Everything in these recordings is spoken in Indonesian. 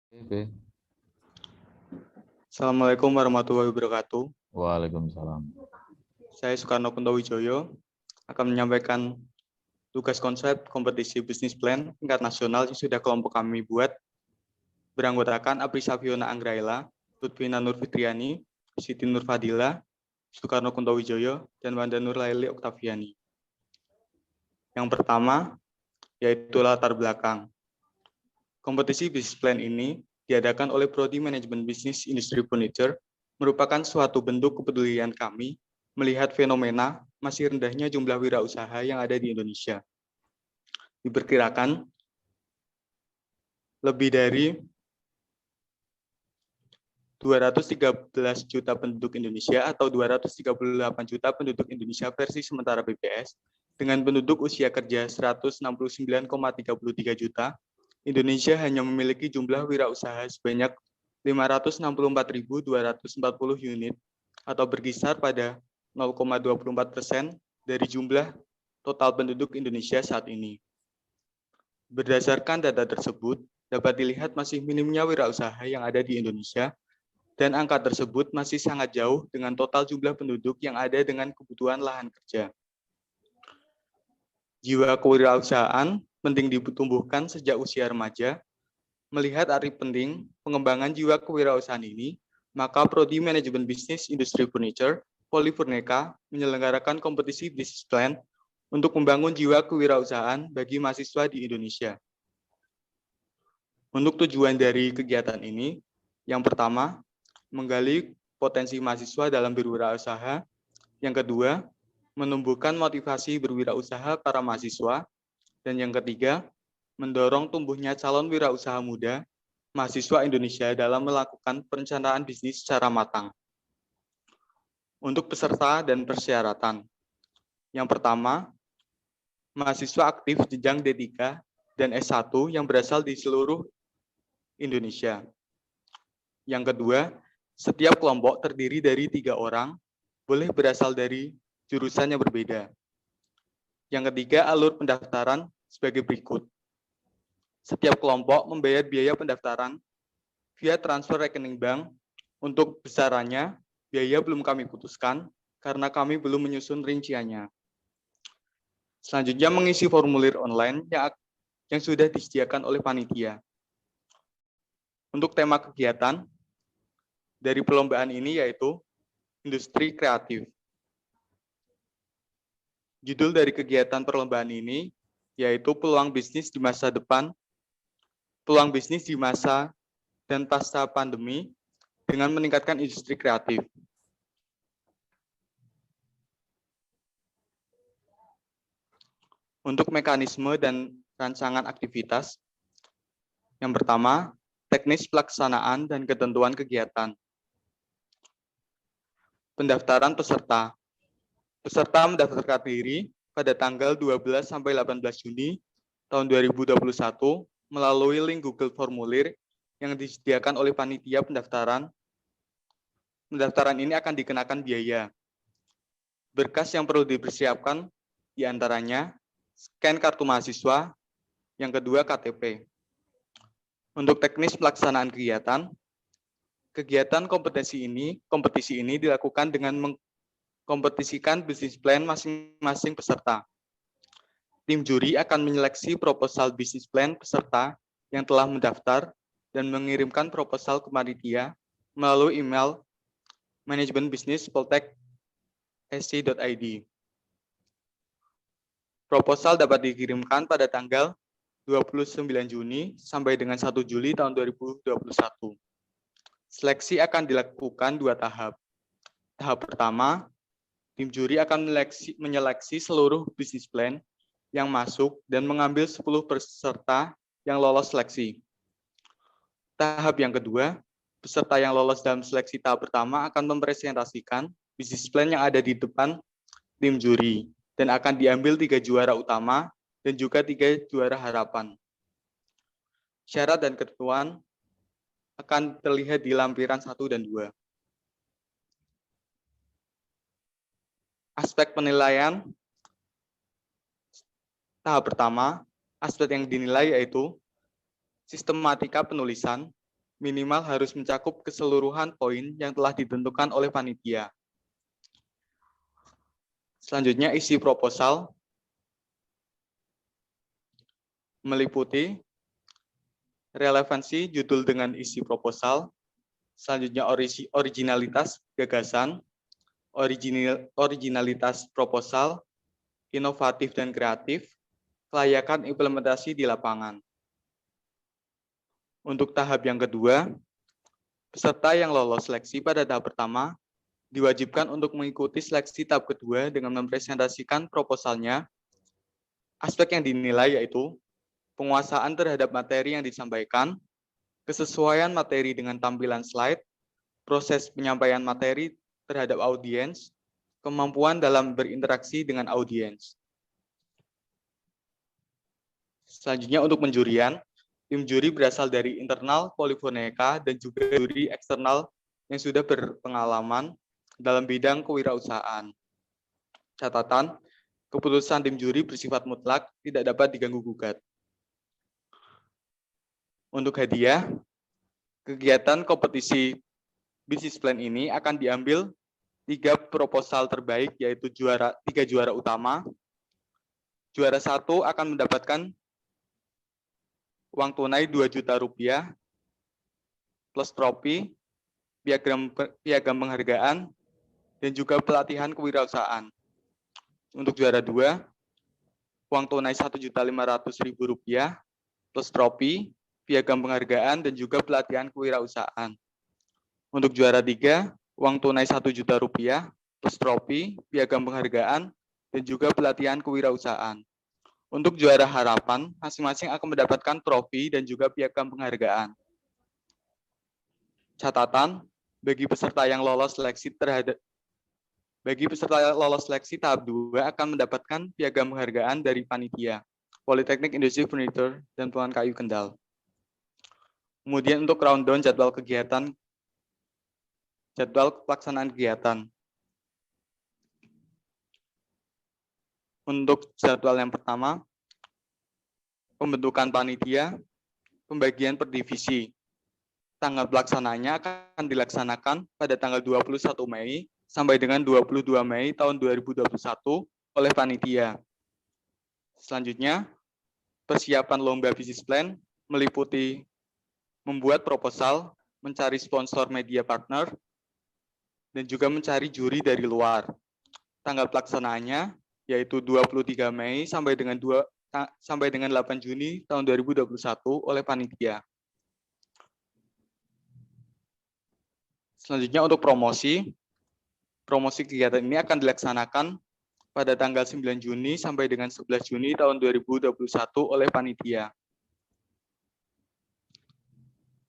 Oke. Assalamualaikum warahmatullahi wabarakatuh. Waalaikumsalam. Saya Soekarno Kuntowijoyo akan menyampaikan tugas konsep kompetisi bisnis plan tingkat nasional yang sudah kelompok kami buat, beranggotakan Aprisa Fiona Anggraila, Lutfina Nur Fitriani, Siti Nur Fadila, Soekarno Kuntowijoyo, dan Wanda Nur Laili Oktaviani. Yang pertama, yaitu latar belakang. Kompetisi bisnis plan ini diadakan oleh Prodi Manajemen Bisnis Industri Furniture, merupakan suatu bentuk kepedulian kami melihat fenomena masih rendahnya jumlah wirausaha yang ada di Indonesia. Diperkirakan lebih dari 213 juta penduduk Indonesia atau 238 juta penduduk Indonesia versi sementara BPS, dengan penduduk usia kerja 169,33 juta, Indonesia hanya memiliki jumlah wirausaha sebanyak 564.240 unit atau berkisar pada 0,24% dari jumlah total penduduk Indonesia saat ini. Berdasarkan data tersebut, dapat dilihat masih minimnya wirausaha yang ada di Indonesia, dan angka tersebut masih sangat jauh dengan total jumlah penduduk yang ada dengan kebutuhan lahan kerja. Jiwa kewirausahaan penting ditumbuhkan sejak usia remaja. Melihat arti penting pengembangan jiwa kewirausahaan ini, maka Prodi Manajemen Bisnis Industri Furniture, Polifurneka, menyelenggarakan kompetisi bisnis plan untuk membangun jiwa kewirausahaan bagi mahasiswa di Indonesia. Untuk tujuan dari kegiatan ini, yang pertama, menggali potensi mahasiswa dalam berwirausaha. Yang kedua, menumbuhkan motivasi berwirausaha para mahasiswa. Dan yang ketiga, mendorong tumbuhnya calon wirausaha muda mahasiswa Indonesia dalam melakukan perencanaan bisnis secara matang. Untuk peserta dan persyaratan. Yang pertama, mahasiswa aktif jenjang D3 dan S1 yang berasal di seluruh Indonesia. Yang kedua, setiap kelompok terdiri dari 3 orang, boleh berasal dari jurusan yang berbeda. Yang ketiga, alur pendaftaran sebagai berikut. Setiap kelompok membayar biaya pendaftaran via transfer rekening bank. Untuk besarannya, biaya belum kami putuskan karena kami belum menyusun rinciannya. Selanjutnya, mengisi formulir online yang sudah disediakan oleh panitia. Untuk tema kegiatan dari perlombaan ini yaitu industri kreatif. Judul dari kegiatan perlombaan ini yaitu peluang bisnis di masa depan, peluang bisnis di masa dan pasca pandemi dengan meningkatkan industri kreatif. Untuk mekanisme dan rancangan aktivitas, yang pertama, teknis pelaksanaan dan ketentuan kegiatan. Pendaftaran peserta. Peserta mendaftarkan diri pada tanggal 12 sampai 18 Juni tahun 2021 melalui link Google Formulir yang disediakan oleh panitia pendaftaran. Pendaftaran ini akan dikenakan biaya. Berkas yang perlu dipersiapkan diantaranya scan kartu mahasiswa, yang kedua KTP. Untuk teknis pelaksanaan kegiatan, kegiatan kompetisi ini dilakukan dengan mengkompetisikan bisnis plan masing-masing peserta. Tim juri akan menyeleksi proposal bisnis plan peserta yang telah mendaftar dan mengirimkan proposal ke panitia melalui email manajemenbisnis.poltek.sc.id. Proposal dapat dikirimkan pada tanggal 29 Juni sampai dengan 1 Juli tahun 2021. Seleksi akan dilakukan 2 tahap. Tahap pertama, tim juri akan menyeleksi seluruh bisnis plan yang masuk dan mengambil 10 peserta yang lolos seleksi. Tahap yang kedua, peserta yang lolos dalam seleksi tahap pertama akan mempresentasikan bisnis plan yang ada di depan tim juri dan akan diambil 3 juara utama dan juga 3 juara harapan. Syarat dan ketentuan akan terlihat di lampiran 1 dan 2. Aspek penilaian tahap pertama, aspek yang dinilai yaitu sistematika penulisan, minimal harus mencakup keseluruhan poin yang telah ditentukan oleh panitia. Selanjutnya, isi proposal meliputi relevansi judul dengan isi proposal, selanjutnya originalitas gagasan, originalitas proposal, inovatif dan kreatif, kelayakan implementasi di lapangan. Untuk tahap yang kedua, peserta yang lolos seleksi pada tahap pertama diwajibkan untuk mengikuti seleksi tahap kedua dengan mempresentasikan proposalnya. Aspek yang dinilai yaitu penguasaan terhadap materi yang disampaikan, kesesuaian materi dengan tampilan slide, proses penyampaian materi terhadap audiens, kemampuan dalam berinteraksi dengan audiens. Selanjutnya untuk penjurian, tim juri berasal dari internal Polifoneka dan juga juri eksternal yang sudah berpengalaman dalam bidang kewirausahaan. Catatan, keputusan tim juri bersifat mutlak, tidak dapat diganggu-gugat. Untuk hadiah, kegiatan kompetisi bisnis plan ini akan diambil 3 proposal terbaik, yaitu 3 juara utama. Juara 1 akan mendapatkan uang tunai 2 juta rupiah, plus trofi, piagam penghargaan, dan juga pelatihan kewirausahaan. Untuk juara 2, uang tunai Rp1.500.000, plus trofi, piagam penghargaan, dan juga pelatihan kewirausahaan. Untuk juara 3, uang tunai Rp1 juta, plus trofi, piagam penghargaan, dan juga pelatihan kewirausahaan. Untuk juara harapan, masing-masing akan mendapatkan trofi dan juga piagam penghargaan. Catatan, bagi peserta yang lolos seleksi tahap 2 akan mendapatkan piagam penghargaan dari panitia Politeknik Industri Furniture dan Peluang Kayu Kendal. Kemudian untuk rundown jadwal pelaksanaan kegiatan. Untuk jadwal yang pertama, pembentukan panitia, pembagian per divisi. Tanggal pelaksanaannya akan dilaksanakan pada tanggal 21 Mei sampai dengan 22 Mei tahun 2021 oleh panitia. Selanjutnya, persiapan lomba bisnis plan meliputi membuat proposal, mencari sponsor media partner, dan juga mencari juri dari luar. Tanggal pelaksanaannya yaitu 23 Mei sampai dengan 8 Juni tahun 2021 oleh panitia. Selanjutnya untuk promosi kegiatan ini akan dilaksanakan pada tanggal 9 Juni sampai dengan 11 Juni tahun 2021 oleh panitia.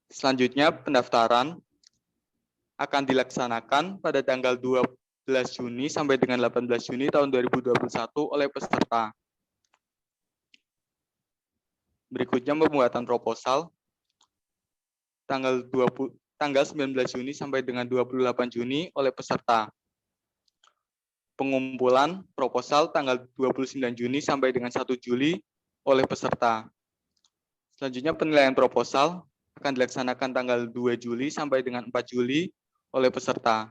Selanjutnya pendaftaran akan dilaksanakan pada tanggal 12 Juni sampai dengan 18 Juni tahun 2021 oleh peserta. Berikutnya pembuatan proposal tanggal 19 Juni sampai dengan 28 Juni oleh peserta. Pengumpulan proposal tanggal 29 Juni sampai dengan 1 Juli oleh peserta. Selanjutnya penilaian proposal akan dilaksanakan tanggal 2 Juli sampai dengan 4 Juli oleh peserta.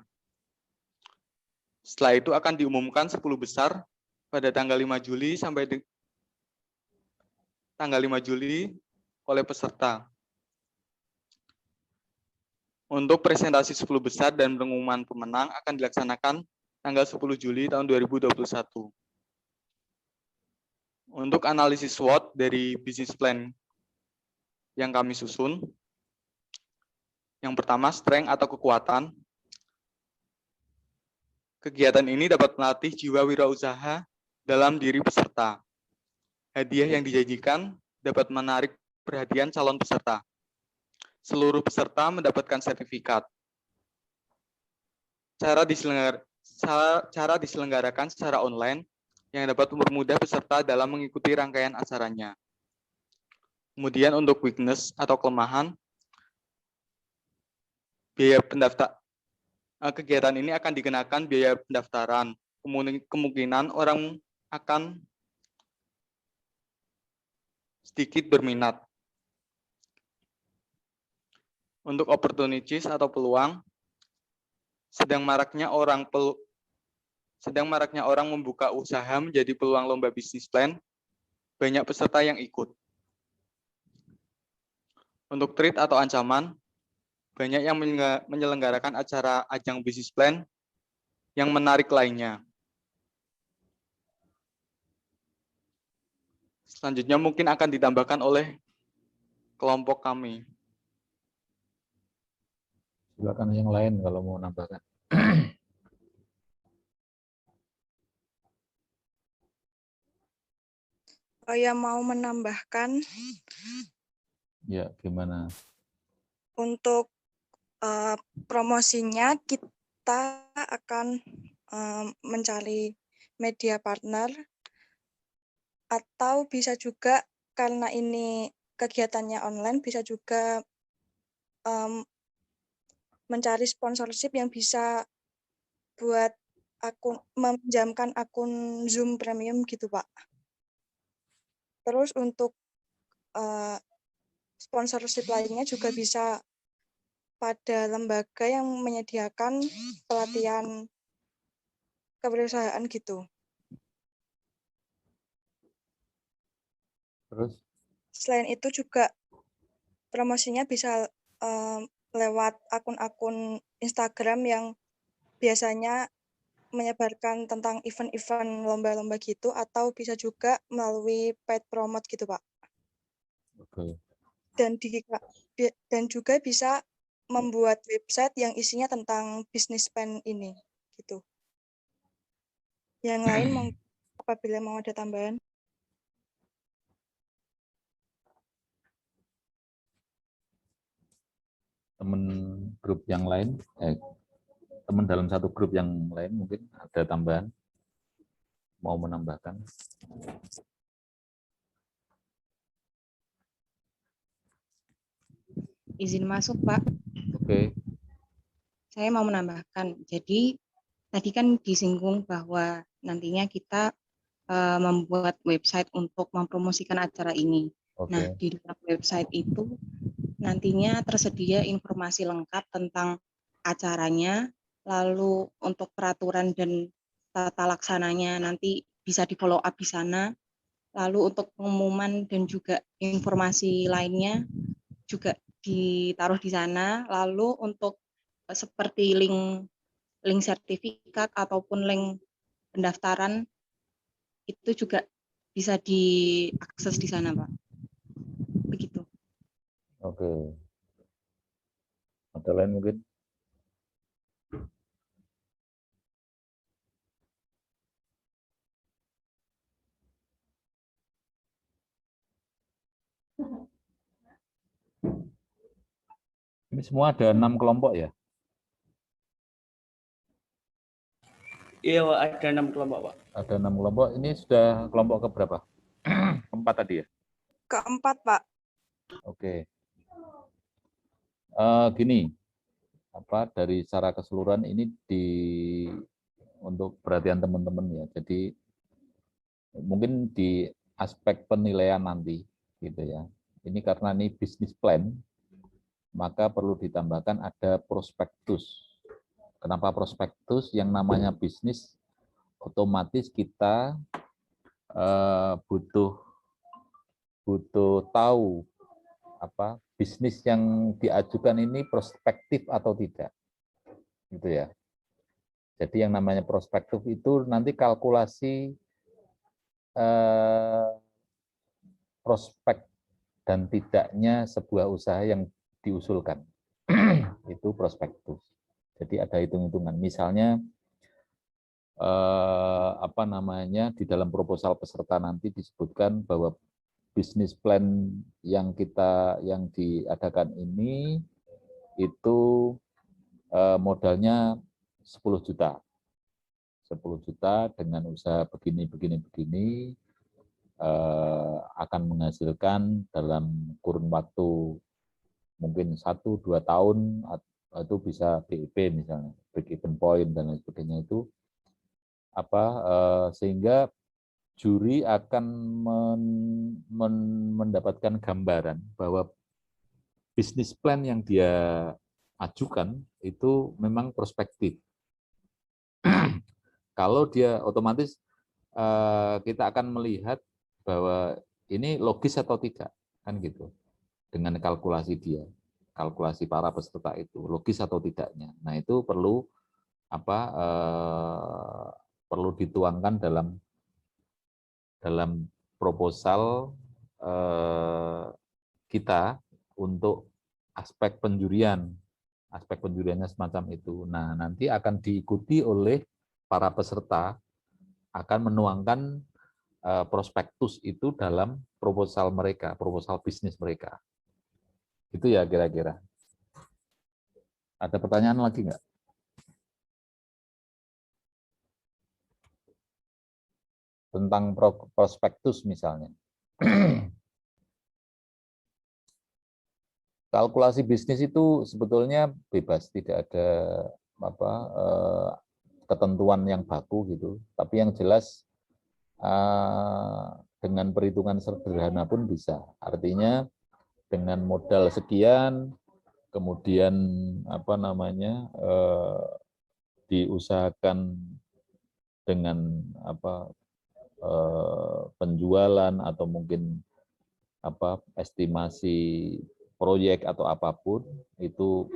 Setelah itu akan diumumkan 10 besar pada tanggal 5 Juli sampai tanggal 5 Juli oleh peserta. Untuk presentasi 10 besar dan pengumuman pemenang akan dilaksanakan tanggal 10 Juli tahun 2021. Untuk analisis SWOT dari bisnis plan yang kami susun, yang pertama strength atau kekuatan. Kegiatan ini dapat melatih jiwa wirausaha dalam diri peserta. Hadiah yang dijanjikan dapat menarik perhatian calon peserta. Seluruh peserta mendapatkan sertifikat. Cara diselenggarakan secara online yang dapat mempermudah peserta dalam mengikuti rangkaian acaranya. Kemudian untuk weakness atau kelemahan, biaya kegiatan ini akan dikenakan biaya pendaftaran. Kemungkinan orang akan sedikit berminat. Untuk opportunities atau peluang, sedang maraknya orang membuka usaha menjadi peluang lomba bisnis plan, banyak peserta yang ikut. Untuk threat atau ancaman, banyak yang menyelenggarakan acara ajang bisnis plan yang menarik lainnya. Selanjutnya mungkin akan ditambahkan oleh kelompok kami. Silakan yang lain kalau mau nambahkan. Saya mau menambahkan Ya, gimana? untuk promosinya kita akan mencari media partner, atau bisa juga karena ini kegiatannya online, bisa juga mencari sponsorship yang bisa buat meminjamkan akun Zoom Premium gitu, Pak. Terus untuk sponsorship lainnya juga bisa pada lembaga yang menyediakan pelatihan kewirausahaan gitu. Terus? Selain itu juga promosinya bisa lewat akun-akun Instagram yang biasanya menyebarkan tentang event-event lomba-lomba gitu, atau bisa juga melalui paid promote gitu, Pak. Oke. Dan juga bisa membuat website yang isinya tentang bisnis plan ini gitu. Yang lain apabila mau ada tambahan. Teman grup yang lain, teman dalam satu grup yang lain mungkin ada tambahan, mau menambahkan. Izin masuk, Pak. Oke. Saya mau menambahkan. Jadi tadi kan disinggung bahwa nantinya kita membuat website untuk mempromosikan acara ini. Oke. Nah, di dalam website itu nantinya tersedia informasi lengkap tentang acaranya, lalu untuk peraturan dan tata laksananya nanti bisa di follow up di sana, lalu untuk pengumuman dan juga informasi lainnya juga ditaruh di sana, lalu untuk seperti link sertifikat ataupun link pendaftaran itu juga bisa diakses di sana, Pak. Begitu. Oke. Ada lain mungkin? Ini semua ada 6 kelompok ya? Iya, Pak, ada 6 kelompok, Pak. Ada 6 kelompok. Ini sudah kelompok ke berapa? Keempat tadi ya? Keempat, Pak. Oke. Gini, dari secara keseluruhan ini untuk perhatian teman-teman ya. Jadi mungkin di aspek penilaian nanti gitu ya. Ini karena ini bisnis plan, maka perlu ditambahkan ada prospektus. Kenapa prospektus? Yang namanya bisnis, otomatis kita butuh tahu bisnis yang diajukan ini prospektif atau tidak, gitu ya. Jadi yang namanya prospektif itu nanti kalkulasi prospek dan tidaknya sebuah usaha yang diusulkan. Itu prospektus. Jadi ada hitung-hitungan. Misalnya di dalam proposal peserta nanti disebutkan bahwa bisnis plan yang diadakan ini itu modalnya 10 juta. 10 juta dengan usaha begini akan menghasilkan dalam kurun waktu mungkin 1-2 tahun, itu bisa BEP misalnya, break even point dan lain sebagainya itu sehingga juri akan mendapatkan gambaran bahwa bisnis plan yang dia ajukan itu memang prospektif. Kalau dia otomatis kita akan melihat bahwa ini logis atau tidak, kan gitu. Dengan kalkulasi dia, kalkulasi para peserta itu logis atau tidaknya. Nah, itu perlu perlu dituangkan dalam proposal kita untuk aspek penjuriannya semacam itu. Nah, nanti akan diikuti oleh para peserta, akan menuangkan prospektus itu dalam proposal mereka, proposal bisnis mereka. Itu ya kira-kira. Ada pertanyaan lagi nggak? Tentang prospektus misalnya. Kalkulasi bisnis itu sebetulnya bebas, tidak ada ketentuan yang baku gitu. Tapi yang jelas dengan perhitungan sederhana pun bisa. Artinya dengan modal sekian, kemudian diusahakan dengan penjualan atau mungkin estimasi proyek atau apapun, itu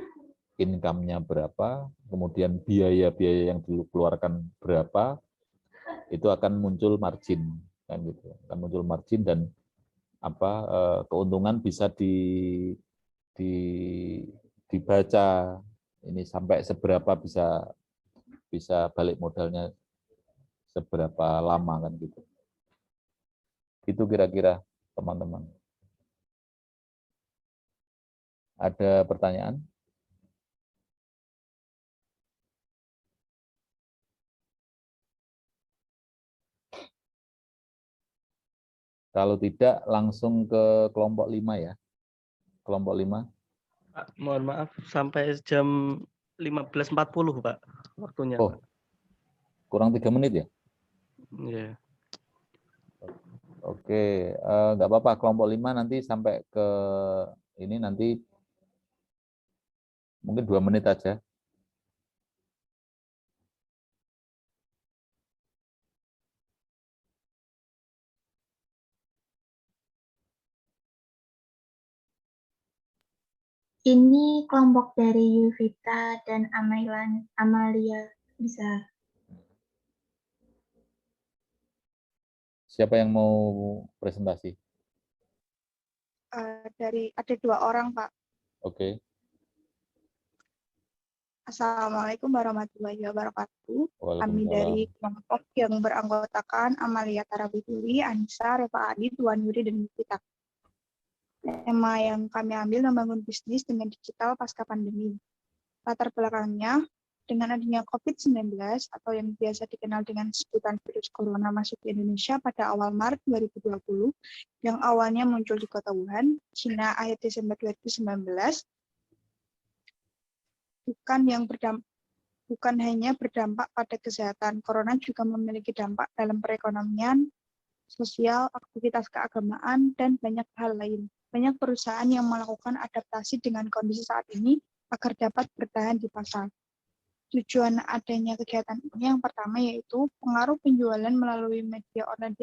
income-nya berapa, kemudian biaya-biaya yang dikeluarkan berapa, itu akan muncul margin, kan gitu. Akan muncul margin dan keuntungan bisa dibaca ini sampai seberapa bisa balik modalnya seberapa lama, kan gitu. Itu kira-kira teman-teman. Ada pertanyaan? Kalau tidak, langsung ke kelompok 5 ya. Kelompok 5. Pak, mohon maaf, sampai jam 15.40, Pak, waktunya. Oh, Pak. Kurang 3 menit ya? Iya. Oke, nggak apa-apa. Kelompok 5 nanti sampai ke ini nanti mungkin 2 menit aja. Ini kelompok dari Yuvita dan Amalia bisa. Siapa yang mau presentasi? Ada 2 orang, Pak. Oke. Assalamualaikum warahmatullahi wabarakatuh. Kami Waalaikumsalam. dari kelompok yang beranggotakan Amalia Tarabiduli, Anissa, Reva Adi, Tuan Yuri, dan Yuvita. Tema yang kami ambil membangun bisnis dengan digital pasca pandemi. Latar belakangnya, dengan adanya COVID-19 atau yang biasa dikenal dengan sebutan virus corona masuk di Indonesia pada awal Maret 2020, yang awalnya muncul di kota Wuhan, China akhir Desember 2019, bukan hanya berdampak pada kesehatan, corona juga memiliki dampak dalam perekonomian, sosial, aktivitas keagamaan, dan banyak hal lain. Banyak perusahaan yang melakukan adaptasi dengan kondisi saat ini agar dapat bertahan di pasar. Tujuan adanya kegiatan ini yang pertama yaitu pengaruh penjualan melalui media online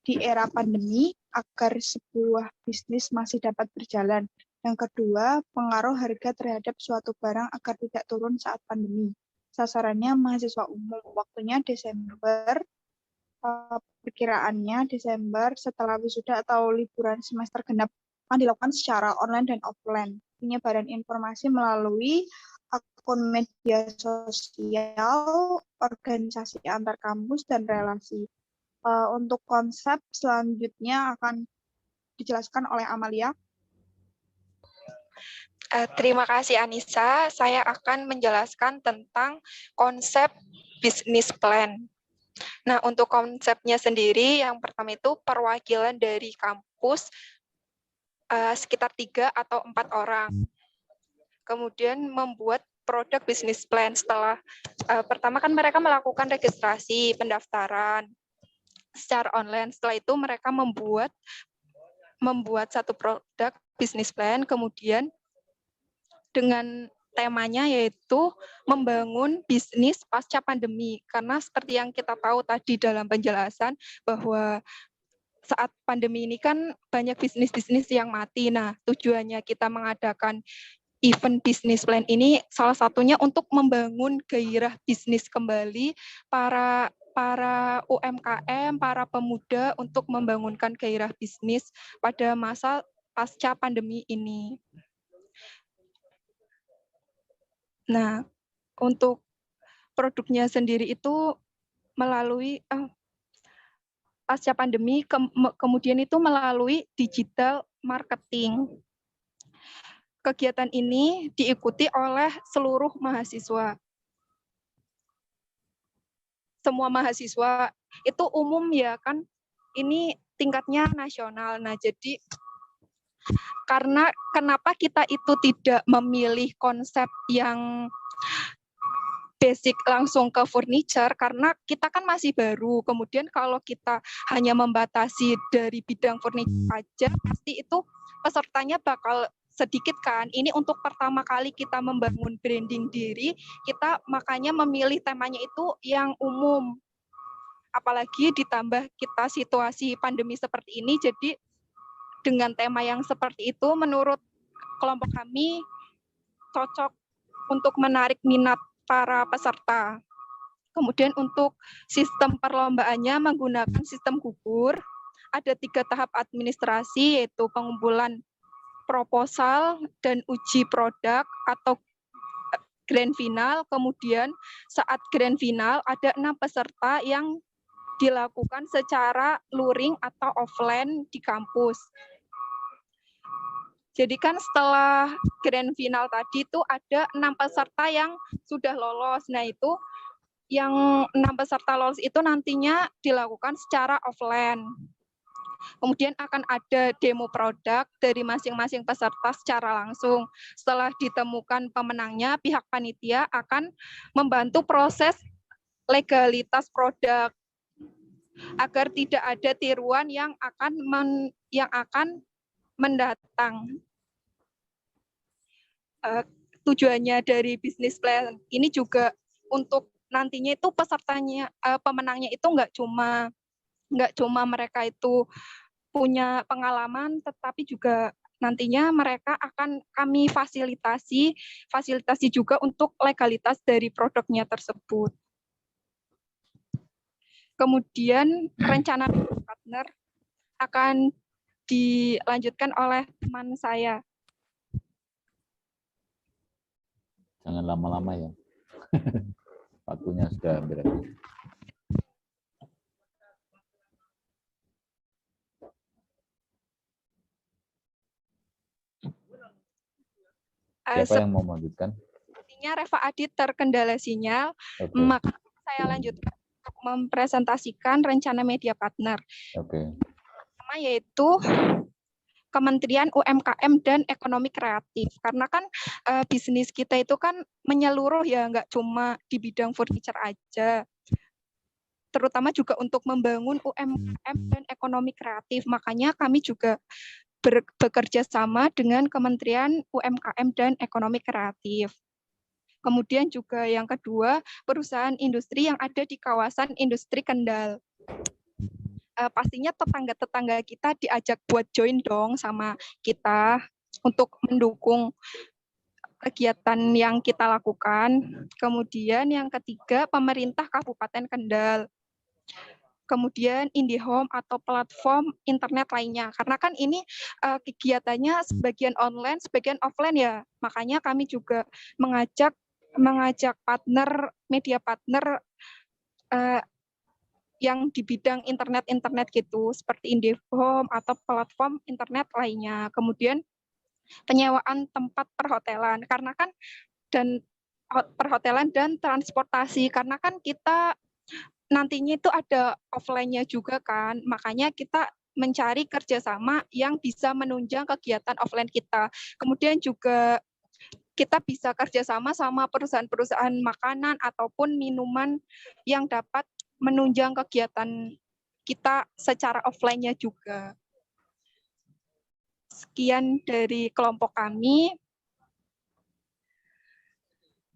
di era pandemi agar sebuah bisnis masih dapat berjalan. Yang kedua, pengaruh harga terhadap suatu barang agar tidak turun saat pandemi. Sasarannya mahasiswa umum, waktunya Desember, perkiraannya Desember setelah wisuda atau liburan semester genap, akan dilakukan secara online dan offline. Penyebaran informasi melalui akun media sosial, organisasi antar kampus, dan relasi. Untuk konsep selanjutnya akan dijelaskan oleh Amalia. Terima kasih Anissa. Saya akan menjelaskan tentang konsep bisnis plan. Nah, untuk konsepnya sendiri, yang pertama itu perwakilan dari kampus sekitar 3 atau 4 orang. Kemudian membuat produk bisnis plan. Setelah pertama kan mereka melakukan registrasi pendaftaran secara online. Setelah itu mereka membuat satu produk bisnis plan, kemudian dengan temanya yaitu membangun bisnis pasca pandemi. Karena seperti yang kita tahu tadi dalam penjelasan bahwa saat pandemi ini kan banyak bisnis-bisnis yang mati. Nah, tujuannya kita mengadakan event bisnis plan ini salah satunya untuk membangun gairah bisnis kembali para UMKM, para pemuda untuk membangunkan gairah bisnis pada masa pasca pandemi ini. Nah, untuk produknya sendiri itu melalui pasca pandemi, kemudian itu melalui digital marketing. Kegiatan ini diikuti oleh seluruh mahasiswa. Semua mahasiswa itu umum ya kan, ini tingkatnya nasional. Nah, jadi karena kenapa kita itu tidak memilih konsep yang basic langsung ke furniture, karena kita kan masih baru. Kemudian kalau kita hanya membatasi dari bidang furniture aja, pasti itu pesertanya bakal sedikit kan. Ini untuk pertama kali kita membangun branding diri, kita makanya memilih temanya itu yang umum. Apalagi ditambah kita situasi pandemi seperti ini, jadi dengan tema yang seperti itu menurut kelompok kami cocok untuk menarik minat para peserta. Kemudian untuk sistem perlombaannya menggunakan sistem gugur. Ada 3 tahap administrasi, yaitu pengumpulan proposal dan uji produk atau grand final. Kemudian saat grand final ada 6 peserta yang dilakukan secara luring atau offline di kampus. Jadi kan setelah grand final tadi itu ada 6 peserta yang sudah lolos. Nah itu yang 6 peserta lolos itu nantinya dilakukan secara offline. Kemudian akan ada demo produk dari masing-masing peserta secara langsung. Setelah ditemukan pemenangnya, pihak panitia akan membantu proses legalitas produk agar tidak ada tiruan yang akan mendatang. Tujuannya dari bisnis plan ini juga untuk nantinya itu pesertanya, pemenangnya itu nggak cuma mereka itu punya pengalaman, tetapi juga nantinya mereka akan kami fasilitasi juga untuk legalitas dari produknya tersebut. Kemudian rencana partner akan dilanjutkan oleh teman saya. Jangan lama-lama ya. Waktunya sudah hampir habis. Siapa yang mau melanjutkan? Sepertinya Reva Adit terkendala sinyal, maka saya lanjutkan untuk mempresentasikan rencana media partner. Pertama yaitu Kementerian UMKM dan Ekonomi Kreatif. Karena kan bisnis kita itu kan menyeluruh ya, nggak cuma di bidang furniture aja. Terutama juga untuk membangun UMKM dan ekonomi kreatif. Makanya kami juga bekerja sama dengan Kementerian UMKM dan Ekonomi Kreatif. Kemudian juga yang kedua, perusahaan industri yang ada di kawasan industri Kendal. Pastinya tetangga-tetangga kita diajak buat join dong sama kita untuk mendukung kegiatan yang kita lakukan. Kemudian yang ketiga, pemerintah Kabupaten Kendal. Kemudian IndiHome atau platform internet lainnya. Karena kan ini kegiatannya sebagian online, sebagian offline ya. Makanya kami juga mengajak partner, media partner yang di bidang internet gitu, seperti IndiHome atau platform internet lainnya. Kemudian penyewaan tempat perhotelan, karena kan perhotelan dan transportasi, karena kan kita nantinya itu ada offline-nya juga kan, makanya kita mencari kerjasama yang bisa menunjang kegiatan offline kita. Kemudian juga kita bisa kerjasama sama perusahaan-perusahaan makanan ataupun minuman yang dapat menunjang kegiatan kita secara offline-nya juga. Sekian dari kelompok kami.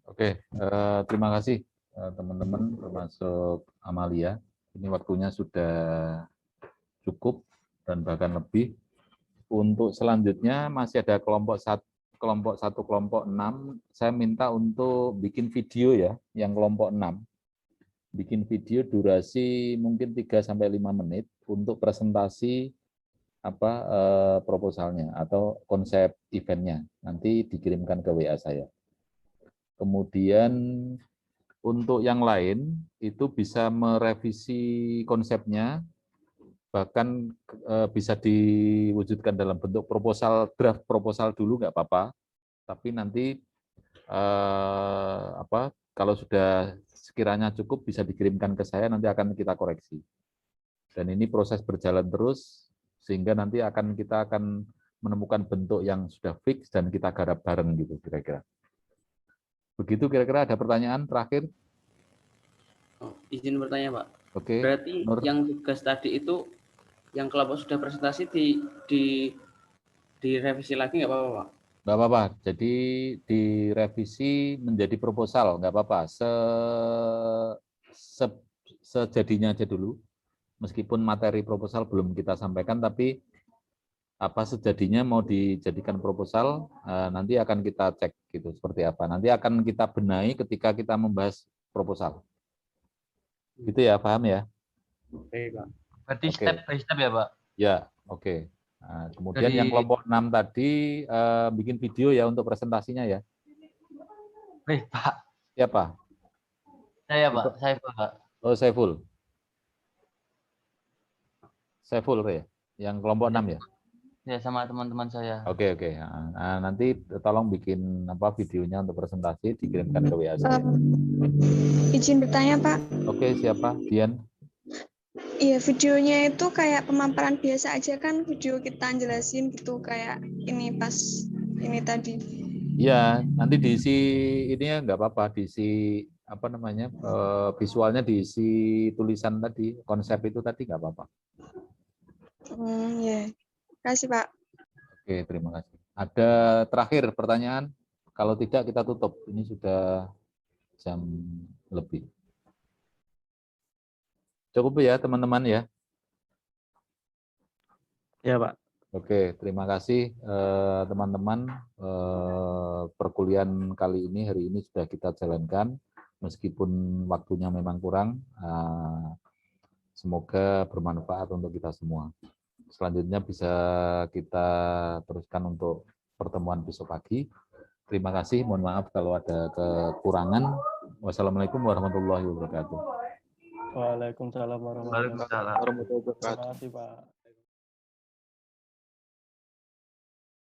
Oke, terima kasih teman-teman, termasuk Amalia. Ini waktunya sudah cukup dan bahkan lebih. Untuk selanjutnya masih ada kelompok 1, kelompok 6. Saya minta untuk bikin video ya, yang kelompok 6. Bikin video durasi mungkin 3-5 menit untuk presentasi proposalnya atau konsep eventnya. Nanti dikirimkan ke WA saya. Kemudian untuk yang lain itu bisa merevisi konsepnya, bahkan bisa diwujudkan dalam bentuk proposal, draft proposal dulu nggak apa-apa, tapi nanti kalau sudah sekiranya cukup bisa dikirimkan ke saya, nanti akan kita koreksi. Dan ini proses berjalan terus sehingga nanti kita akan menemukan bentuk yang sudah fix dan kita garap bareng gitu kira-kira. Begitu kira-kira. Ada pertanyaan terakhir? Oh, izin bertanya, Pak. Oke. Berarti Nur. yang tugas tadi itu yang kelompok sudah presentasi direvisi lagi nggak apa-apa, Pak? Nggak apa-apa. Jadi direvisi menjadi proposal, nggak apa-apa. Sejadinya aja dulu. Meskipun materi proposal belum kita sampaikan, tapi sejadinya mau dijadikan proposal, nanti akan kita cek gitu seperti apa. Nanti akan kita benahi ketika kita membahas proposal. Gitu ya, paham ya? Oke, Pak. Berarti step by step ya, Pak? Ya, oke. Nah, kemudian yang kelompok 6 tadi bikin video ya untuk presentasinya ya. Pak. Siapa? Saya, Pak. Saiful, Pak. Oh, Saiful. Saiful ya, yang kelompok 6 ya? Ya, sama teman-teman saya. Oke. Nah, nanti tolong bikin videonya untuk presentasi, dikirimkan ke WA saya. Izin bertanya, Pak. Oke, siapa? Dian? Iya, videonya itu kayak pemaparan biasa aja kan, video kita jelasin gitu kayak ini pas ini tadi. Iya, nanti diisi ini ya nggak apa-apa, diisi visualnya diisi tulisan tadi, konsep itu tadi nggak apa-apa. Ya. Terima kasih, Pak. Oke, terima kasih. Ada terakhir pertanyaan? Kalau tidak kita tutup. Ini sudah jam lebih. Cukup ya teman-teman ya? Ya, Pak. Oke, terima kasih teman-teman. Perkuliahan kali ini, hari ini sudah kita jalankan. Meskipun waktunya memang kurang, semoga bermanfaat untuk kita semua. Selanjutnya bisa kita teruskan untuk pertemuan besok pagi. Terima kasih, mohon maaf kalau ada kekurangan. Wassalamualaikum warahmatullahi wabarakatuh. Waalaikumsalam warahmatullahi wabarakatuh. Warahmatullahi wabarakatuh. Terima kasih, Pak.